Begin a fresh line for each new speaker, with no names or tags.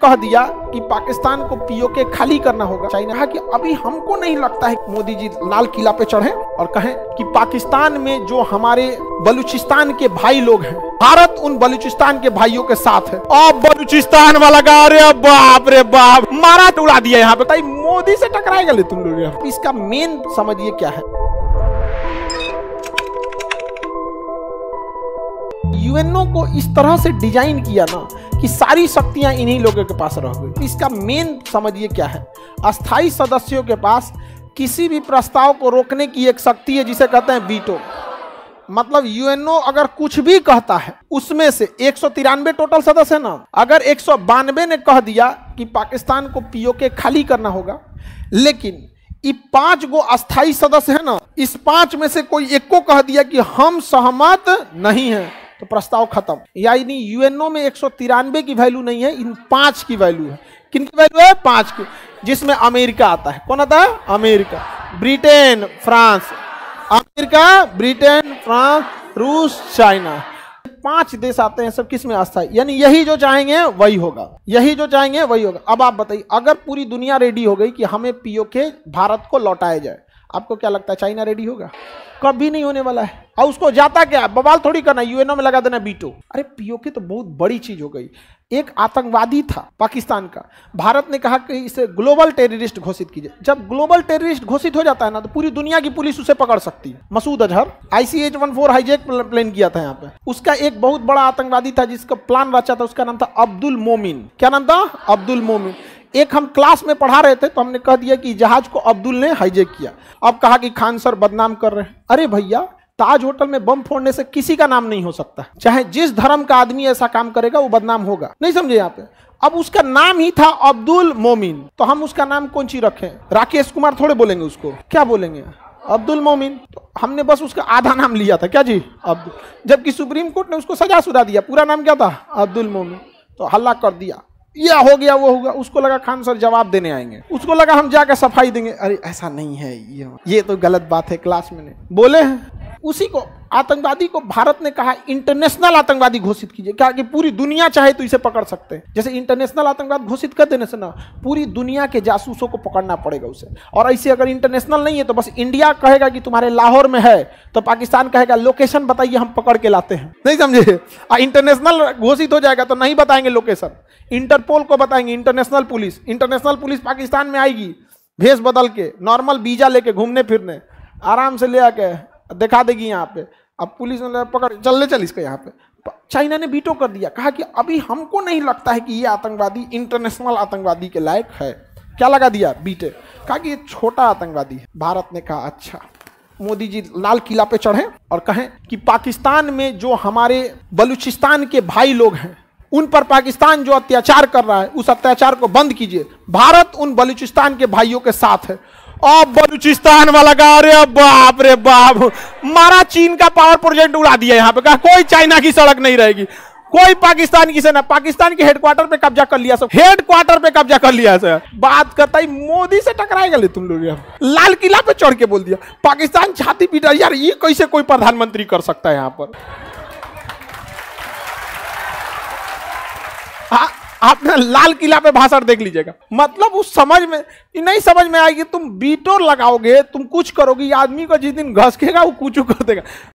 कह दिया कि पाकिस्तान को पीओके खाली करना होगा। चाइना कहा कि अभी हमको नहीं लगता है मोदी जी लाल किला पे चढ़े और कहें कि पाकिस्तान में जो हमारे बलूचिस्तान के भाई लोग हैं, भारत उन बलूचिस्तान के भाइयों के साथ है। अब बलूचिस्तान वाला गा रे बाप रे बाप, मारा उड़ा दिया यहाँ पे। मोदी से टकराएगा ले तुम लोग। इसका मेन समझिए क्या है, यूएनओ को इस तरह से डिजाइन किया ना कि सारी शक्तियां इन्हीं लोगों के पास रह गई। इसका मेन समझिए क्या है, अस्थाई सदस्यों के पास किसी भी प्रस्ताव को रोकने की एक शक्ति है जिसे कहते हैं वीटो। मतलब यूएनओ अगर कुछ भी कहता है, उसमें से 193 टोटल सदस्य है ना, अगर 192 ने कह दिया कि पाकिस्तान को पीओके खाली करना होगा, लेकिन ये 5 गो अस्थाई सदस्य है ना, इस 5 में से कोई एक को कह दिया कि हम सहमत नहीं है, तो प्रस्ताव खत्म। यानी यूएनओ में 193 की वैल्यू नहीं है, इन 5 की वैल्यू है। किन की वैल्यू है? 5 की, जिसमें अमेरिका आता है। कौन आता है? America, Britain, France, America, Britain, France, रूस, चाइना, 5 देश आते हैं। सब किस में? अस्थाई। यानी यही जो चाहेंगे वही होगा, यही जो चाहेंगे वही होगा। अब आप बताइए, अगर पूरी दुनिया रेडी हो गई कि हमें पीओके भारत को लौटाया जाए, आपको क्या लगता है चाइना रेडी होगा? कभी नहीं होने वाला है। और उसको जाता क्या, बवाल थोड़ी करना, यूएनओ में लगा देना वीटो। अरे पीओके तो बहुत बड़ी चीज हो गई। एक आतंकवादी था पाकिस्तान का, भारत ने कहा कि इसे ग्लोबल टेररिस्ट घोषित कीजिए। जब ग्लोबल टेररिस्ट घोषित हो जाता है ना, तो पूरी दुनिया की पुलिस उसे पकड़ सकती है। Masood Azhar ICH-14 hijack plane किया था यहाँ पे, उसका एक बहुत बड़ा आतंकवादी था जिसका प्लान रचा था, उसका नाम था अब्दुल मोमिन। क्या नाम था? अब्दुल मोमिन। एक हम क्लास में पढ़ा रहे थे तो हमने कह दिया कि जहाज को अब्दुल ने हाईजैक किया। अब कहा कि खान सर बदनाम कर रहे हैं। अरे भैया, ताज होटल में बम फोड़ने से किसी का नाम नहीं हो सकता। चाहे जिस धर्म का आदमी ऐसा काम करेगा वो बदनाम होगा, नहीं समझे यहाँ पे। अब उसका नाम ही था अब्दुल मोमिन, तो हम उसका नाम कौन सी रखें? राकेश कुमार थोड़े बोलेंगे उसको, क्या बोलेंगे? अब्दुल मोमिन। तो हमने बस उसका आधा नाम लिया था, क्या जी? अब्दुल। जबकि सुप्रीम कोर्ट ने उसको सजा सुना दिया, पूरा नाम क्या था? अब्दुल मोमिन। तो हल्ला कर दिया, यह हो गया वो होगा। उसको लगा खान सर जवाब देने आएंगे, उसको लगा हम जाकर सफाई देंगे। अरे ऐसा नहीं है, ये तो गलत बात है, क्लास में बोले हैं। उसी को आतंकवादी को भारत ने कहा इंटरनेशनल आतंकवादी घोषित कीजिए। क्या कि पूरी दुनिया चाहे तो इसे पकड़ सकते हैं। जैसे इंटरनेशनल आतंकवाद घोषित कर देने से ना पूरी दुनिया के जासूसों को पकड़ना पड़ेगा उसे। और ऐसे अगर इंटरनेशनल नहीं है तो बस इंडिया कहेगा कि तुम्हारे लाहौर में है, तो पाकिस्तान कहेगा लोकेशन बताइए, हम पकड़ के लाते हैं, नहीं समझे? इंटरनेशनल घोषित हो जाएगा तो नहीं बताएंगे लोकेशन, इंटरपोल को बताएंगे, इंटरनेशनल पुलिस पाकिस्तान में आएगी भेष बदल के, नॉर्मल वीजा लेके घूमने फिरने, आराम से ले आके दिखा देगी यहाँ पे। अब पुलिस ने पकड़ चल इसको यहाँ पे। चाइना ने वीटो कर दिया, कहा कि अभी हमको नहीं लगता है कि ये आतंकवादी इंटरनेशनल आतंकवादी के लायक है। क्या लगा दिया? वीटो। कहा कि ये छोटा आतंकवादी है। भारत ने कहा अच्छा, मोदी जी लाल किला पे चढ़े और कहें कि पाकिस्तान में जो हमारे बलूचिस्तान के भाई लोग हैं, उन पर पाकिस्तान जो अत्याचार कर रहा है, उस अत्याचार को बंद कीजिए। भारत उन बलूचिस्तान के भाइयों के साथ है। अब बलूचिस्तान वाला गा रे बाप रे बाप, मारा चीन का पावर प्रोजेक्ट उड़ा दिया यहाँ पे। कहा कोई चाइना की सड़क नहीं रहेगी, कोई पाकिस्तान की सेना, पाकिस्तान के हेडक्वार्टर पे कब्जा कर लिया, सब हेडक्वार्टर पे कब्जा कर लिया सर। बात करता ही मोदी से टकराएगा ले तुम लोग। लाल किला पे चढ़ के बोल दिया, पाकिस्तान छाती पीटा। यार ये कैसे कोई प्रधानमंत्री कर सकता है यहाँ पर? आप ना लाल किला पे भाषण देख लीजिएगा। मतलब उस समझ में नहीं समझ में आएगी, तुम वीटो लगाओगे, तुम कुछ करोगे, आदमी को जिस दिन घसकेगा वो कुछ कर देगा।